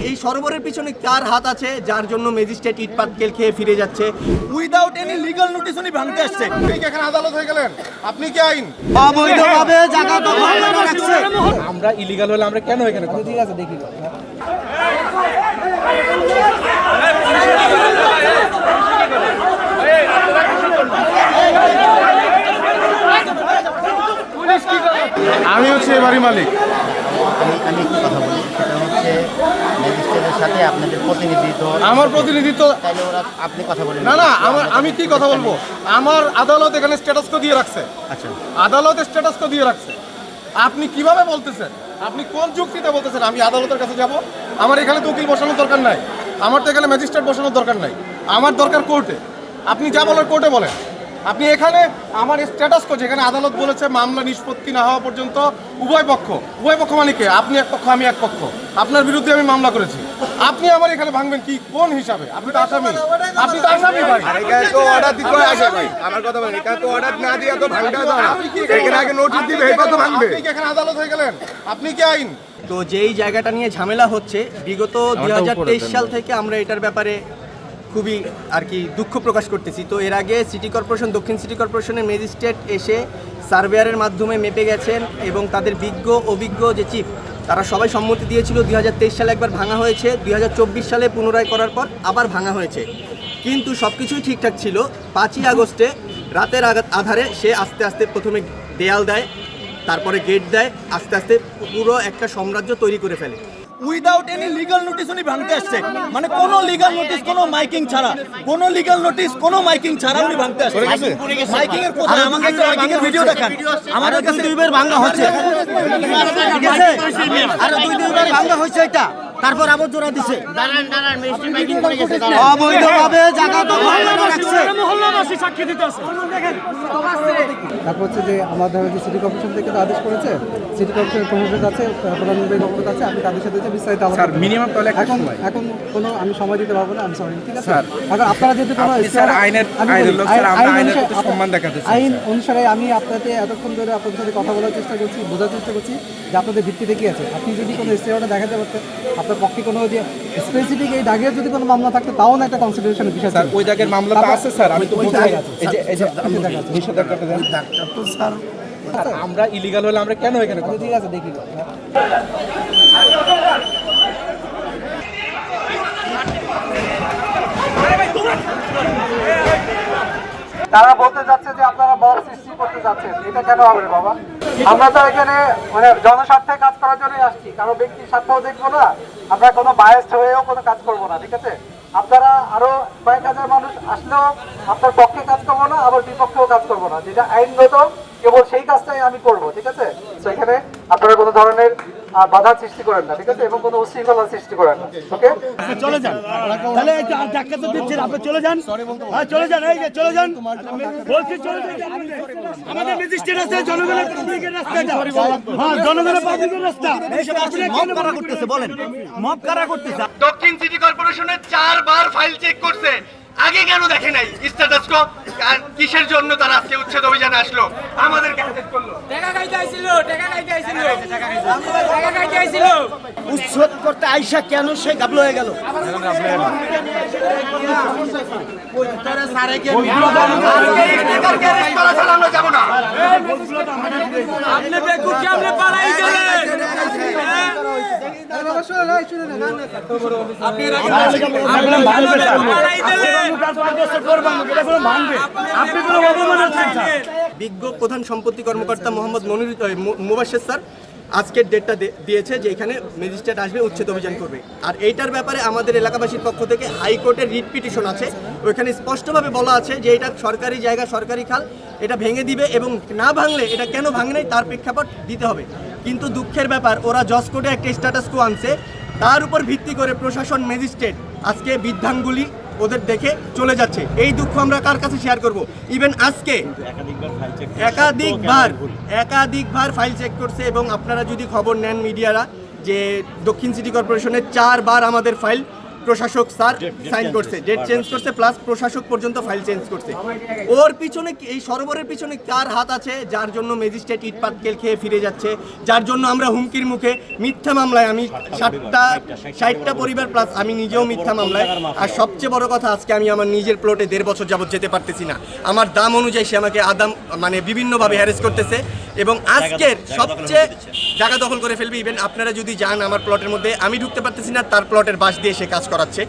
এই সরোবরের পিছনে কার হাত আছে যার জন্য ম্যাজিস্ট্রেট ইটপাটকেল খেয়ে ফিরে যাচ্ছে উইদাউট এনি লিগ্যাল নোটিস উনি ভাঙতে আসছে। আপনি কি এখানে আদালত হয়ে গেলেন? আপনি কি আইন অবৈধভাবে জায়গা দখল করে রাখছে। আমরা ইলিগাল হলে আমরা কেন এখানে? ঠিক আছে দেখি আমি হচ্ছে এবারই মালিক। আমি একটু কথা বলি, সেটা হচ্ছে ম্যাজিস্ট্রেটের সাথে আপনাদের প্রতিনিধিত্ব। আমার প্রতিনিধিত্ব তাইলে ওরা আপনি কথা বলেন না, আমি কি কথা বলবো? আমার আদালত এখানে স্ট্যাটাস কো দিয়ে রাখছে। আচ্ছা, আদালত স্ট্যাটাস কো দিয়ে রাখছে। আপনি কিভাবে বলতেছেন? আপনি কোন যুক্তিতে বলতেছেন আমি আদালতের কাছে যাব? আমার এখানে তো উকিল বসানোর দরকার নাই, আমার তো এখানে ম্যাজিস্ট্রেট বসানোর দরকার নাই, আমার দরকার কোর্টে। আপনি যা বলার কোর্টে বলেন। আপনি এখানে আমার স্ট্যাটাস কো যেখানে আদালত বলেছে মামলা নিষ্পত্তি না হওয়া পর্যন্ত উভয় পক্ষ মানে কে? আপনি এক পক্ষ, আমি এক পক্ষ, আপনার বিরুদ্ধে আমি মামলা করেছি। আপনি আমার এখানে ভাঙবেন কি কোন হিসাবে? আপনি তো আসামি, আপনি তো আসামি ভাই। এখানে তো অর্ডার দিতে হয় আসে ভাই, আমার কথা বলেন, এখানে তো অর্ডার না দিয়ে তো ভাঙতে হয় না। এখানে আগে নোটিশ দিবে, এরপর তো ভাঙবে। আপনি কি এখানে আদালত হয়ে গেলেন? আপনি কি আইন? তো যেই জায়গাটা নিয়ে ঝামেলা হচ্ছে বিগত 2023 সাল থেকে আমরা এটার ব্যাপারে খুবই আর কি দুঃখ প্রকাশ করতেছি। তো এর আগে সিটি কর্পোরেশন, দক্ষিণ সিটি কর্পোরেশনের ম্যাজিস্ট্রেট এসে সার্ভেয়ারের মাধ্যমে মেপে গেছেন এবং তাদের অভিজ্ঞ যে চিফ তারা সবাই সম্মতি দিয়েছিল। 2023 সালে একবার ভাঙা হয়েছে, 2024 সালে পুনরায় করার পর আবার ভাঙা হয়েছে, কিন্তু সব কিছুই ঠিকঠাক ছিল। 5ই আগস্টে রাতের আধারে সে আস্তে আস্তে প্রথমে দেয়াল দেয়, তারপরে গেট দেয়, আস্তে আস্তে পুরো একটা সাম্রাজ্য তৈরি করে ফেলে। উইদাউট এনি লিগ্যাল নোটিস উনি ভাঙতে আসছে, মানে কোনো লিগ্যাল নোটিস, কোনো মাইকিং ছাড়া, কোনো লিগ্যাল নোটিস, কোনো মাইকিং ছাড়া উনি ভাঙতে আসছে। মাইকিং এর কোথায়? আমাকে একটা মাইকিং এর ভিডিও দেখান। আমাদের কাছে দুইবার ভাঙা হচ্ছে, ঠিক আছে? আর দুইবার ভাঙা হচ্ছে, এটা তারপর আবার জোড়া দিছে। অবৈধভাবে জায়গা দখল করে রাখছে। মহল্লাবাসী সাক্ষী দিতে আছে। তারপর হচ্ছে যে আমাদের যে সিটি কর্পোরেশন থেকে তো আদেশ করেছে, সিটি কর্পোরেশনের প্রশাসনের কাছে, প্রধান নির্বাহী কর্মকর্তা আছে, আমি তাদের সাথে বিস্তারিত স্যার মিনিমাম তাহলে এখন কোনো আমি সময় দিতে পারবো না, আমি সরি, ঠিক আছে? এখন আপনারা যেহেতু কোনো স্যার আইনের লোক, স্যার আমরা আইনের প্রতি সম্মান দেখাতে চাই। আইন অনুসারে আমি আপনাকে এতক্ষণ ধরে আপনাদের সাথে কথা বলার চেষ্টা করছি, বোঝার চেষ্টা করছি যে আপনাদের ভিত্তিতে কি আছে। আপনি যদি কোনো স্টেওয়ার্ডে দেখাতে পারতেন, আপনার পক্ষে কোনো যে স্পেসিফিক এই দাগের যদি কোনো মামলা থাকতো তাও না একটা কনসিডারেশনের বিষয়। স্যার ওই দাগের মামলাটা আছে স্যার, আমি তো বলতে আমরা ইলিগাল হলে আমরা কেন এখানে? ঠিক আছে দেখি। তারা বলতে যাচ্ছে যে আপনারা বল সৃষ্টি করতে যাচ্ছেন, এটা কেন হবে বাবা? আমরা তো এখানে মানে জনস্বার্থে কাজ করার জন্যই আসছি, কারো ব্যক্তির স্বার্থও দেখবো না, আমরা কোনো বায়াসড হয়েও কোনো কাজ করবো না, ঠিক আছে? আপনারা আরো কয়েক হাজার মানুষ আসলেও আপনার পক্ষে কাজ করবো না, আবার বিপক্ষেও কাজ করবো না, যেটা আইনগত কেবল সেই কাজটাই আমি করবো, ঠিক আছে? তো এখানে আপনারা কোনো ধরনের বাধা সৃষ্টি করেন না, ঠিক আছে? এবং কোনো উশৃঙ্খলা সৃষ্টি করেন না, ওকে? চলে যান, তাহলে ধাক্কা তো দিচ্ছেন, আপনি চলে যান। হ্যাঁ চলে যান, এই যে চলে যান, বলছি চলে যান। আমাদের ম্যাজিস্ট্রেট আছে, জনগণের পাবলিকের রাস্তা, হ্যাঁ জনগণের পাবলিকের রাস্তা। এইসব আপনি মব কারা করতেছে বলেন, মব কারা করতেছে? দক্ষিণ সিটি কর্পোরেশনের 4 বার ফাইল চেক করছে, আগে কেন দেখে নাই স্ট্যাটাস কো? কিসের জন্য তারা আজকে উচ্ছেদ অভিযানে আসলো, আমাদেরকে হাতের করলো? টাকা খাইতে আইছিল। উচ্ছেদ করতে আইসা কেন সে গাবলো হয়ে গেল? আমরা যাবো না। আপনি বেকুকে আপনি পালাই গেলেন। বিজ্ঞ প্রধান সম্পত্তি কর্মকর্তা মোহাম্মদ মুবাশশির স্যার আজকের ডেটটা দিয়েছে যে এখানে ম্যাজিস্ট্রেট আসবে, উচ্ছেদ অভিযান করবে। আর এইটার ব্যাপারে আমাদের এলাকাবাসীর পক্ষ থেকে হাইকোর্টের রিট পিটিশন আছে, ওইখানে স্পষ্টভাবে বলা আছে যে এটা সরকারি জায়গা, সরকারি খাল, এটা ভেঙে দিবে এবং না ভাঙলে এটা কেন ভাঙে নাই তার প্রেক্ষাপট দিতে হবে। কিন্তু দুঃখের ব্যাপার, ওরা জজ কোর্টে একটা স্ট্যাটাস কো আনছে, তার উপর ভিত্তি করে প্রশাসন, ম্যাজিস্ট্রেট আজকে বৃদ্ধাঙ্গুলি ওদের দেখে চলে যাচ্ছে। এই দুঃখ আমরা কার কাছে শেয়ার করব? ইভেন আজকে একাধিকবার ফাইল চেক করছে এবং আপনারা যদি খবর নেন মিডিয়ারা, যে দক্ষিণ সিটি কর্পোরেশনের 4 বার আমাদের ফাইল প্রশাসক স্যার সাইন করছে, ডেট চেঞ্জ করছে, প্লাস প্রশাসক পর্যন্ত ফাইল চেঞ্জ করছে। ওর পিছনে এই সরোবরের পিছনে কার হাত আছে, যার জন্য ম্যাজিস্ট্রেট ইট পাটকেল খেয়ে ফিরে যাচ্ছে, যার জন্য আমরা হুমকির মুখে মিথ্যা মামলায়, আমি 60টা পরিবার প্লাস আমি নিজেও মিথ্যা মামলায়। আর সবচেয়ে বড় কথা, আজকে আমি আমার নিজের প্লটে 1.5 বছর যাবত যেতে পারতেছি না। আমার দাম অনুযায়ী সে আমাকে মানে বিভিন্নভাবে হ্যারেস করতেছে এবং আজকের সবচেয়ে জায়গা দখল করে ফেলবে। ইভেন আপনারা যদি যান আমার প্লটের মধ্যে, আমি ঢুকতে পারতেছি না, তার প্লটের বাস দিয়ে সে কাজ করাচ্ছে।